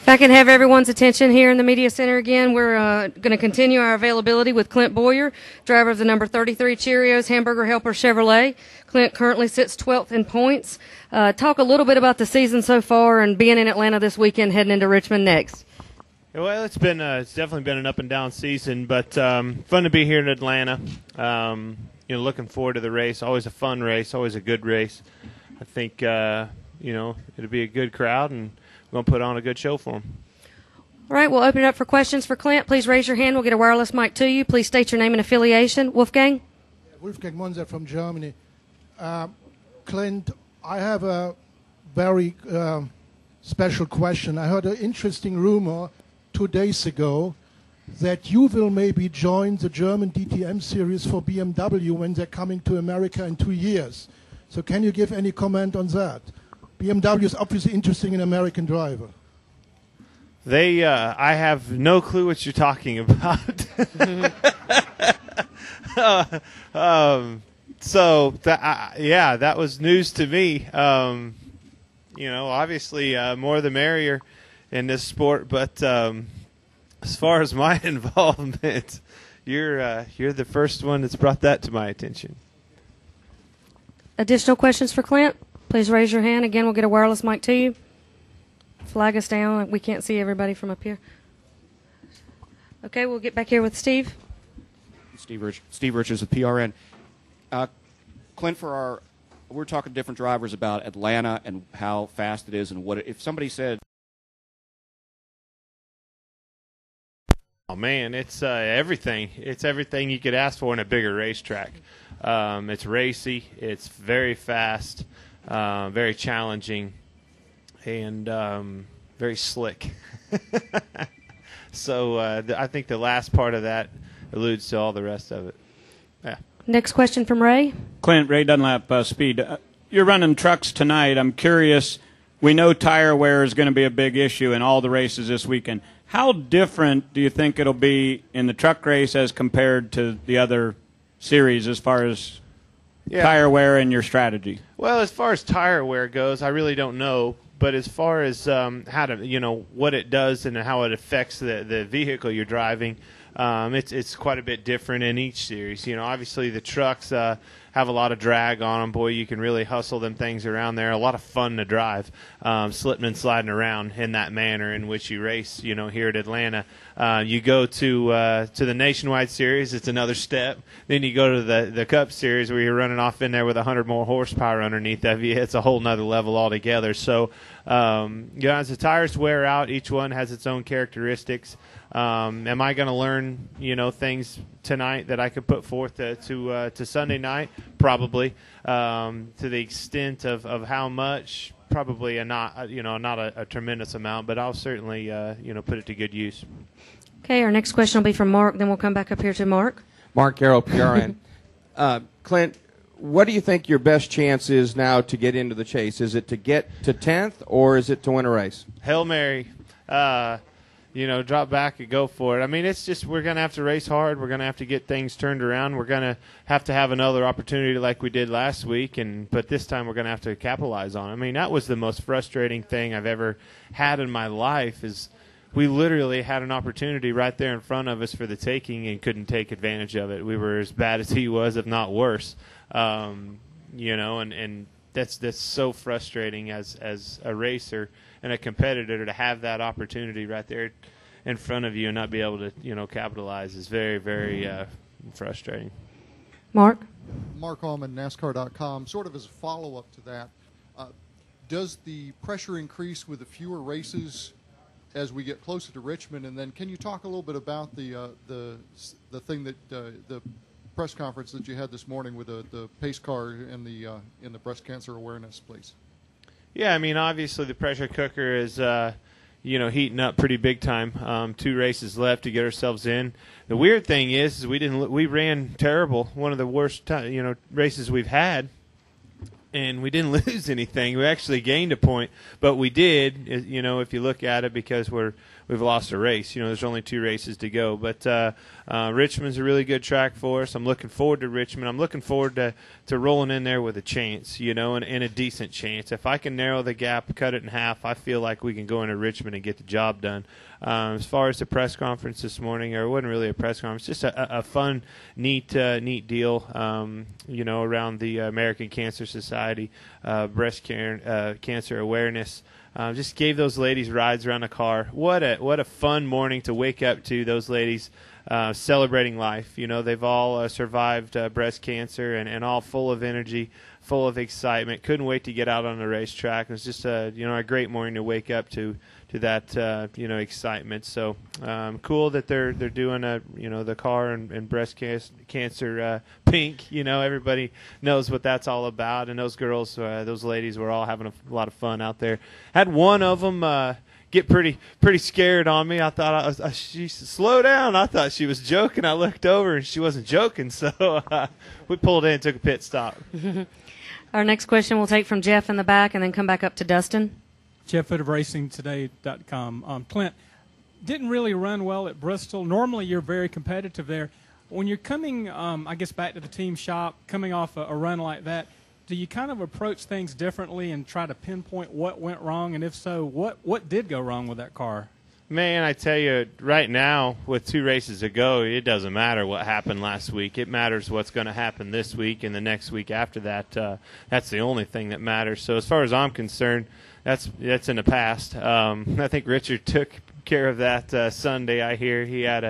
If I can have everyone's attention here in the media center again, we're going to continue our availability with Clint Bowyer, driver of the number 33 Cheerios Hamburger Helper Chevrolet. Clint currently sits 12th in points. Talk a little bit about the season so far and being in Atlanta this weekend, heading into Richmond next. Well, it's definitely been an up and down season, but fun to be here in Atlanta. Looking forward to the race. Always a fun race, always a good race. I think it'll be a good crowd, and we're going to put on a good show for them. All right, we'll open it up for questions for Clint. Please raise your hand. We'll get a wireless mic to you. Please state your name and affiliation. Wolfgang? Wolfgang Monzer from Germany. Clint, I have a very special question. I heard an interesting rumor 2 days ago that you will maybe join the German DTM series for BMW when they're coming to America in 2 years. So can you give any comment on that? BMW is obviously interested in American driver. I have no clue what you're talking about. That was news to me. Obviously more the merrier in this sport, but as far as my involvement, you're the first one that's brought that to my attention. Additional questions for Clint? Please raise your hand. Again, we'll get a wireless mic to you. Flag us down. We can't see everybody from up here. Okay, we'll get back here with Steve. Steve Richards with PRN. Clint, we're talking to different drivers about Atlanta and how fast it is, and what if somebody said, "Oh man, it's everything. It's everything you could ask for in a bigger racetrack. It's racy. It's very fast, very challenging, and very slick." So I think the last part of that alludes to all the rest of it. Yeah. Next question from Ray. Clint, Ray Dunlap, Speed. You're running trucks tonight. I'm curious. We know tire wear is going to be a big issue in all the races this weekend. How different do you think it'll be in the truck race as compared to the other series as far as tire wear and your strategy? Well, as far as tire wear goes, I really don't know. But as far as what it does and how it affects the vehicle you're driving, it's quite a bit different in each series. Obviously the trucks have a lot of drag on them. Boy, you can really hustle them things around there. A lot of fun to drive, slipping and sliding around in that manner in which you race. Here at Atlanta, you go to the Nationwide Series. It's another step. Then you go to the Cup Series where you're running off in there with 100 more horsepower underneath of you. It's a whole nother level altogether. So, as the tires wear out, each one has its own characteristics. Am I going to learn, things tonight that I could put forth to Sunday night? Probably. To the extent of how much, probably not a tremendous amount, but I'll certainly, put it to good use. Okay, our next question will be from Mark. Then we'll come back up here to Mark. Mark Garrow, PRN. Clint, what do you think your best chance is now to get into the chase? Is it to get to 10th, or is it to win a race? Hail Mary. Drop back and go for it. I mean, it's just we're going to have to race hard. We're going to have to get things turned around. We're going to have another opportunity like we did last week, but this time we're going to have to capitalize on it. I mean, that was the most frustrating thing I've ever had in my life is we literally had an opportunity right there in front of us for the taking and couldn't take advantage of it. We were as bad as he was, if not worse. And that's so frustrating as a racer and a competitor to have that opportunity right there in front of you and not be able to capitalize is very, very frustrating. Mark Allman, NASCAR.com. Sort of as a follow-up to that, does the pressure increase with the fewer races as we get closer to Richmond? And then can you talk a little bit about the thing that the press conference that you had this morning with the pace car and in the breast cancer awareness, please? Yeah, I mean, obviously the pressure cooker is, heating up pretty big time. 2 races left to get ourselves in. The weird thing is we ran terrible, one of the worst, races we've had, and we didn't lose anything. We actually gained a point, but we did, if you look at it, because we're we've lost a race. There's only 2 races to go. But Richmond's a really good track for us. I'm looking forward to Richmond. I'm looking forward to rolling in there with a chance, and a decent chance. If I can narrow the gap, cut it in half, I feel like we can go into Richmond and get the job done. As far as the press conference this morning, or it wasn't really a press conference, just a fun, neat deal, around the American Cancer Society, breast cancer awareness. Just gave those ladies rides around the car. What a fun morning to wake up to, those ladies celebrating life. They've all survived breast cancer and all full of energy, full of excitement. Couldn't wait to get out on the racetrack. It was just a great morning to wake up to that excitement. So cool that they're doing the car and breast cancer pink. Everybody knows what that's all about, and those girls, those ladies were all having a lot of fun out there. Had one of them get pretty scared on me. I thought she said, slow down. I thought she was joking. I looked over and she wasn't joking, so we pulled in and took a pit stop. Our next question we'll take from Jeff in the back and then come back up to Dustin. Jeff Hood of RacingToday.com. Clint, didn't really run well at Bristol. Normally you're very competitive there. When you're coming, I guess, back to the team shop, coming off a run like that, do you kind of approach things differently and try to pinpoint what went wrong? And if so, what did go wrong with that car? Man, I tell you, right now, with 2 races to go, it doesn't matter what happened last week. It matters what's going to happen this week and the next week after that. That's the only thing that matters. So as far as I'm concerned, that's in the past. I think Richard took care of that Sunday. I hear he had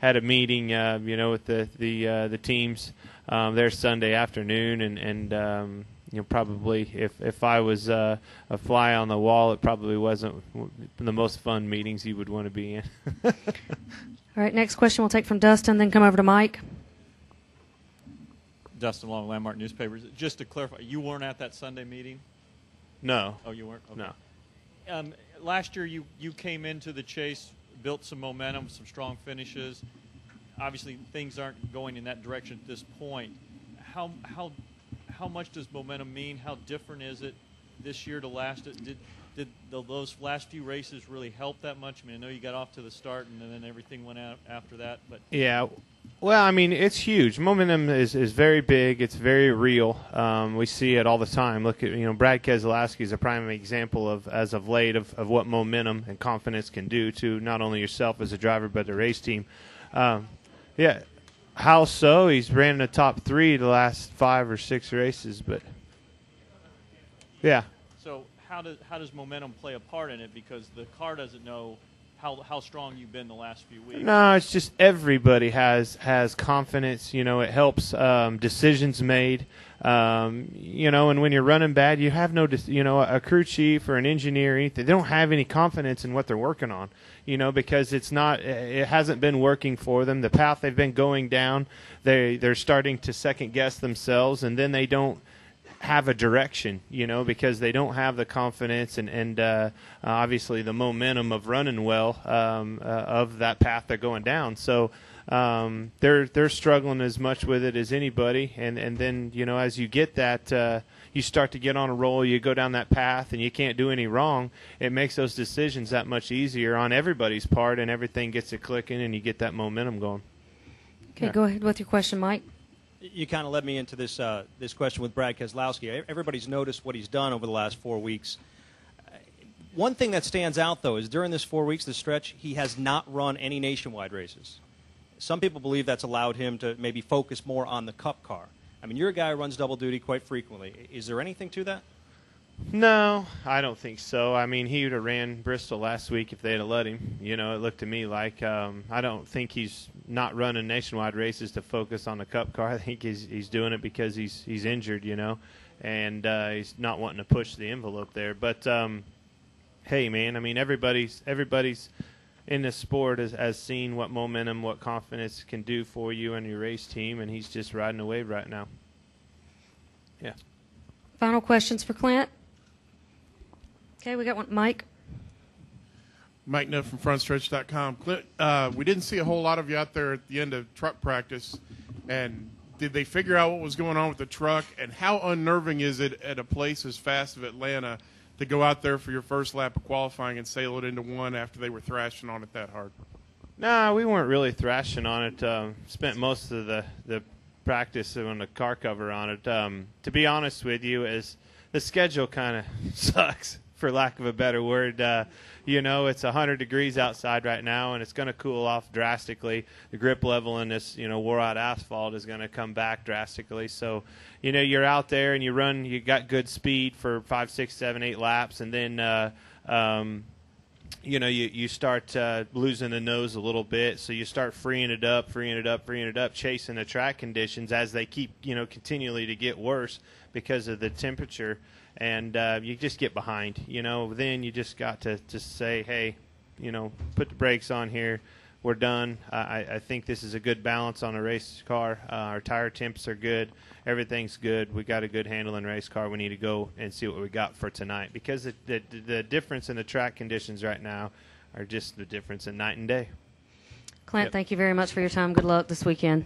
a meeting, with the teams there Sunday afternoon, and probably if I was a fly on the wall, it probably wasn't the most fun meetings you would want to be in. All right, next question we'll take from Dustin, then come over to Mike. Dustin Long, Landmark Newspapers. Just to clarify, you weren't at that Sunday meeting? No. Oh, you weren't? Okay. No. Last year you came into the chase, built some momentum, some strong finishes. Obviously, things aren't going in that direction at this point. How much does momentum mean? How different is it this year to last? Did those last few races really help that much? I mean, I know you got off to the start and then everything went out after that. But yeah, well, I mean, it's huge. Momentum is very big. It's very real. We see it all the time. Look at Brad Keselowski is a prime example as of late of what momentum and confidence can do to not only yourself as a driver but the race team. Yeah. How so? He's ran in the top 3 the last 5 or 6 races, but yeah. So how does momentum play a part in it? Because the car doesn't know how strong you've been the last few weeks. No, it's just everybody has confidence. It helps decisions made. And when you're running bad, you have no, a crew chief or an engineer, anything. They don't have any confidence in what they're working on. Because it hasn't been working for them. The path they've been going down, they're starting to second guess themselves, and then they don't have a direction, because they don't have the confidence and obviously the momentum of running well of that path they're going down. So they're struggling as much with it as anybody, and then as you get that. You start to get on a roll, you go down that path, and you can't do any wrong. It makes those decisions that much easier on everybody's part, and everything gets it clicking, and you get that momentum going. Okay, Go ahead with your question, Mike. You kind of led me into this question with Brad Keselowski. Everybody's noticed what he's done over the last 4 weeks. One thing that stands out, though, is during this 4 weeks, this stretch, he has not run any nationwide races. Some people believe that's allowed him to maybe focus more on the Cup car. I mean, you're a guy who runs double duty quite frequently. Is there anything to that? No, I don't think so. I mean, he would have ran Bristol last week if they had let him. It looked to me like I don't think he's not running nationwide races to focus on the Cup car. I think he's doing it because he's injured, and he's not wanting to push the envelope there. But hey, man, I mean, everybody's in this sport has seen what momentum, what confidence can do for you and your race team, and he's just riding the wave right now. Yeah. Final questions for Clint? Okay, we got one. Mike? Mike Nutt from FrontStretch.com. Clint, we didn't see a whole lot of you out there at the end of truck practice, and did they figure out what was going on with the truck, and how unnerving is it at a place as fast as Atlanta to go out there for your first lap of qualifying and sail it into one after they were thrashing on it that hard? Nah, we weren't really thrashing on it. Spent most of the practice on the car cover on it. To be honest with you, is the schedule kind of sucks, for lack of a better word. It's 100 degrees outside right now, and it's going to cool off drastically. The grip level in this, wore-out asphalt is going to come back drastically. So, you're out there and you got good speed for 5, 6, 7, 8 laps, and then you start losing the nose a little bit, so you start freeing it up, chasing the track conditions as they keep, continually to get worse because of the temperature, and you just get behind. Then you just got to just say, hey, put the brakes on here. We're done. I think this is a good balance on a race car. Our tire temps are good. Everything's good. We got a good handling race car. We need to go and see what we got for tonight, because the difference in the track conditions right now are just the difference in night and day. Clint, thank you very much for your time. Good luck this weekend.